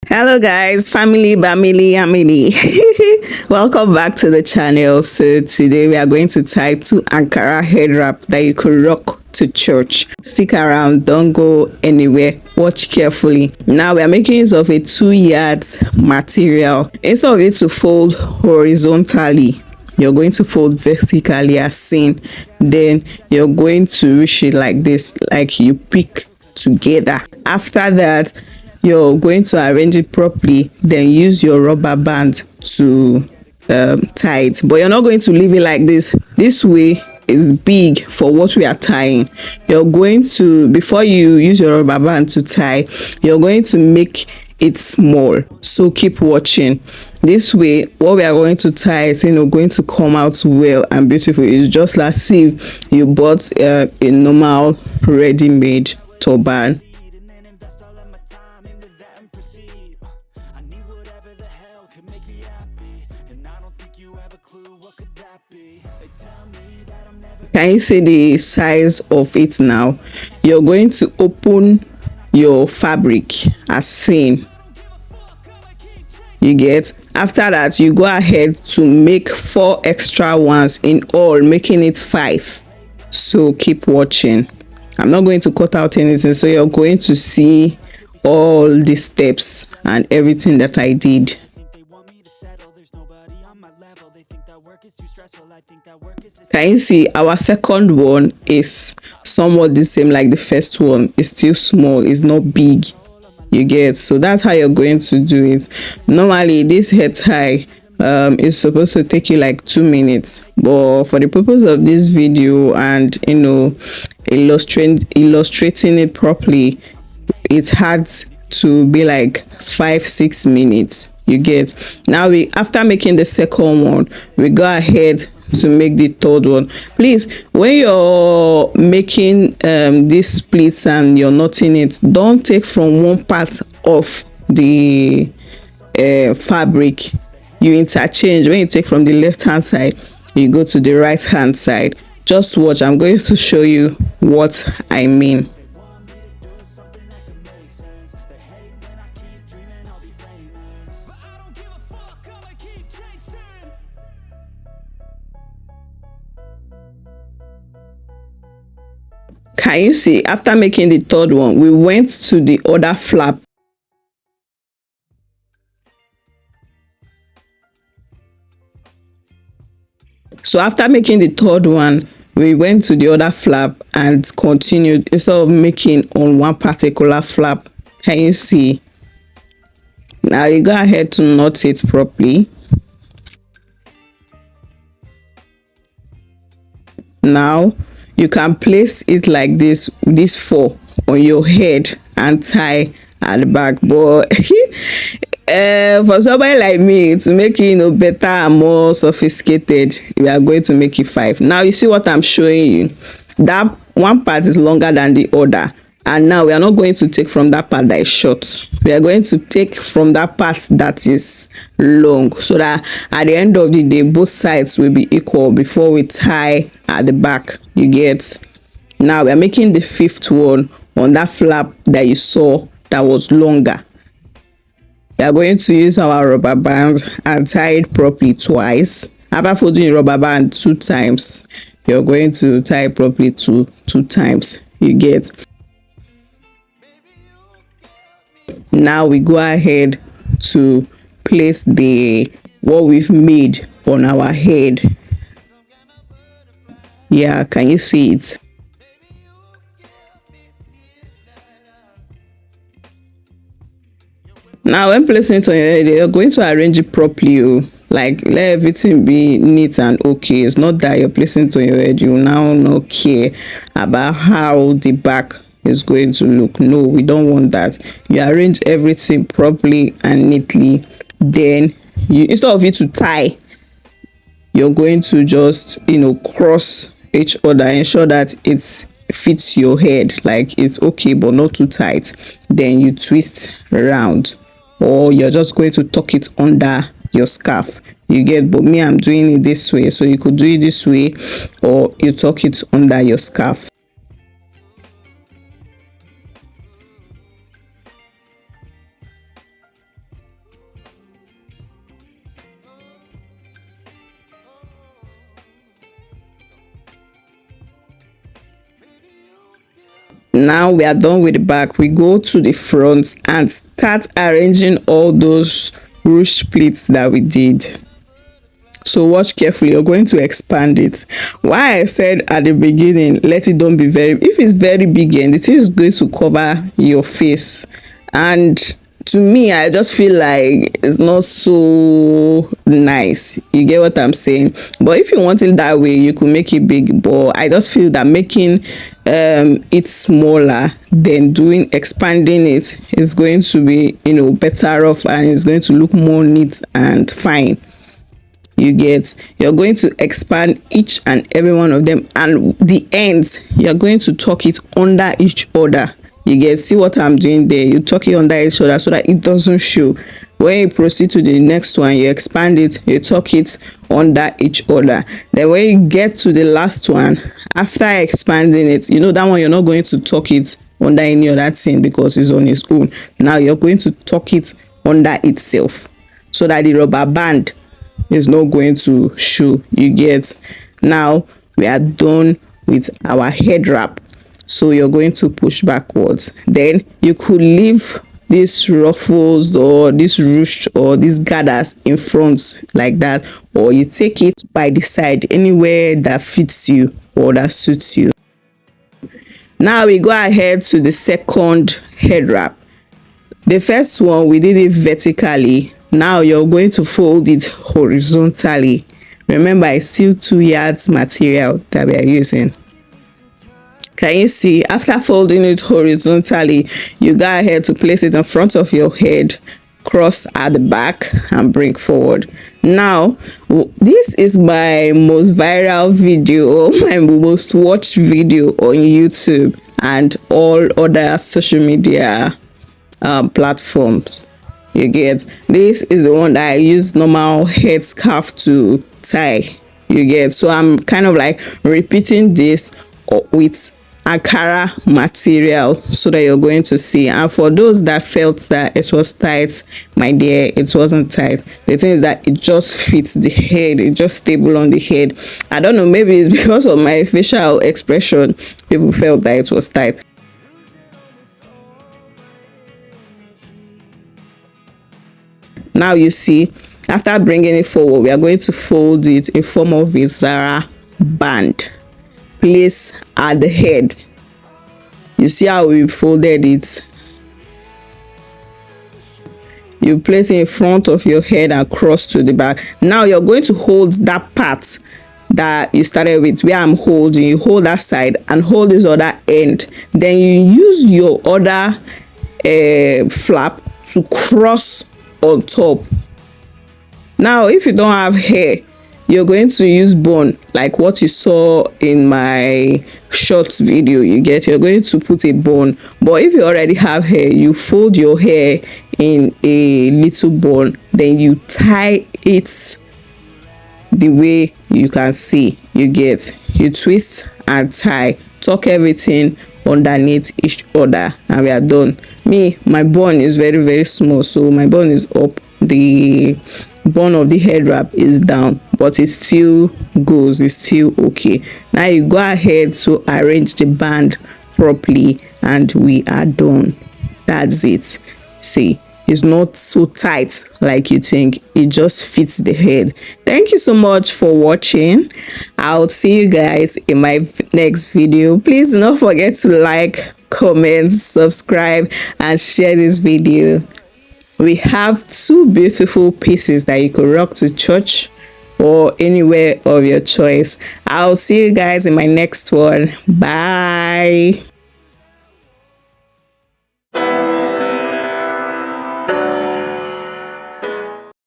Hello guys, family, amily. Welcome back to the channel. So today we are going to tie 2 Ankara head wrap that you could rock to church. Stick around, don't go anywhere, watch carefully. Now we are making use of a 2 yards material. Instead of it to fold horizontally, you're going to fold vertically as seen. Then you're going to reach it like this, like you pick together. After that, you're going to arrange it properly, then use your rubber band to tie it. But you're not going to leave it like this. This way is big for what we are tying. You're going to, before you use your rubber band to tie, you're going to make it small. So keep watching. This way, what we are going to tie is going to come out well and beautiful. It's just like if you bought a normal ready-made turban. Can you see the size of it now? You're going to open your fabric as seen. You get, after that you go ahead to make 4 extra ones in all, making it 5. So keep watching. I'm not going to cut out anything, so you're going to see all the steps and everything that I did. Can you see our second one is somewhat the same like the first one? It's still small, it's not big. You get, so that's how you're going to do it. Normally this head tie is supposed to take you like 2 minutes, but for the purpose of this video and illustrating it properly, it had to be like 5-6 minutes. You get, now after making the second one, we go ahead to make the third one. Please, when you're making these splits and you're knotting it, don't take from one part of the fabric. You interchange. When you take from the left hand side, you go to the right hand side. Just watch, I'm going to show you what I mean. Can you see, after making the third one, we went to the other flap. So after making the third one, we went to the other flap and continued instead of making on one particular flap. Can you see? Now you go ahead to knot it properly. Now you can place it like this 4 on your head and tie at the back. But for somebody like me to make it better and more sophisticated, we are going to make it 5. Now you see what I'm showing you. That one part is longer than the other, and now we are not going to take from that part that is short. We are going to take from that part that is long, so that at the end of the day both sides will be equal before we tie at the back. You get, now we are making the 5th one on that flap that you saw that was longer. We are going to use our rubber band and tie it properly twice. After folding the rubber band 2 times, you're going to tie it properly 2 times. You get, now we go ahead to place what we've made on our head. Yeah, can you see it? Now when placing it on your head, you're going to arrange it properly. Like, let everything be neat and okay. It's not that you're placing it on your head, you now not care about how the back is going to look. No, we don't want that. You arrange everything properly and neatly. Then you, instead of you to tie, you're going to just cross each other, ensure that it fits your head, like it's okay but not too tight. Then you twist around, or you're just going to tuck it under your scarf. You get, but me, I'm doing it this way, so you could do it this way, or you tuck it under your scarf. Now we are done with the back. We go to the front and start arranging all those ruche pleats that we did. So watch carefully. You're going to expand it. Why I said at the beginning, let it don't be very, if it's very big and the thing is going to cover your face, and to me I just feel like it's not so nice. You get what I'm saying? But if you want it that way, you could make it big. But I just feel that making it smaller than expanding it is going to be, you know, better off, and it's going to look more neat and fine. You get, you're going to expand each and every one of them, and the ends you're going to tuck it under each other. You get, see what I'm doing there? You tuck it under each other so that it doesn't show. When you proceed to the next one, you expand it, you tuck it under each other. Then when you get to the last one, after expanding it, you know that one you're not going to tuck it under any other thing because it's on its own. Now you're going to tuck it under itself so that the rubber band is not going to show. You get, now we are done with our head wrap. So you're going to push backwards. Then you could leave these ruffles or this ruche or these gathers in front like that, or you take it by the side, anywhere that fits you or that suits you. Now we go ahead to the second head wrap. The first one we did it vertically. Now you're going to fold it horizontally. Remember, it's still 2 yards material that we are using. Can you see? After folding it horizontally, you go ahead to place it in front of your head, cross at the back and bring forward. Now this is my most viral video, my most watched video on YouTube and all other social media platforms. You get, this is the one that I use normal head scarf to tie. You get, so I'm kind of like repeating this with Ankara material so that you're going to see. And for those that felt that it was tight, my dear, it wasn't tight. The thing is that it just fits the head, it just stable on the head. I don't know, maybe it's because of my facial expression people felt that it was tight. Now you see, after bringing it forward, we are going to fold it in form of a Zara band. Place at the head. You see how we folded it? You place it in front of your head and cross to the back. Now you're going to hold that part that you started with, where I'm holding. You hold that side and hold this other end. Then you use your other flap to cross on top. Now if you don't have hair, you're going to use bone like what you saw in my short video. You get, you're going to put a bone. But if you already have hair, you fold your hair in a little bone, then you tie it the way you can see. You get, you twist and tie, tuck everything underneath each other, and we are done. Me, my bun is very, very small, so my bun is up, the bun of the head wrap is down, but it still goes, it's still okay. Now you go ahead to arrange the band properly and we are done. That's it. See, it's not so tight like you think, it just fits the head. Thank you so much for watching. I'll see you guys in my next video. Please do not forget to like, comment, subscribe and share this video. We have 2 beautiful pieces that you could rock to church or anywhere of your choice. I'll see you guys in my next one. Bye.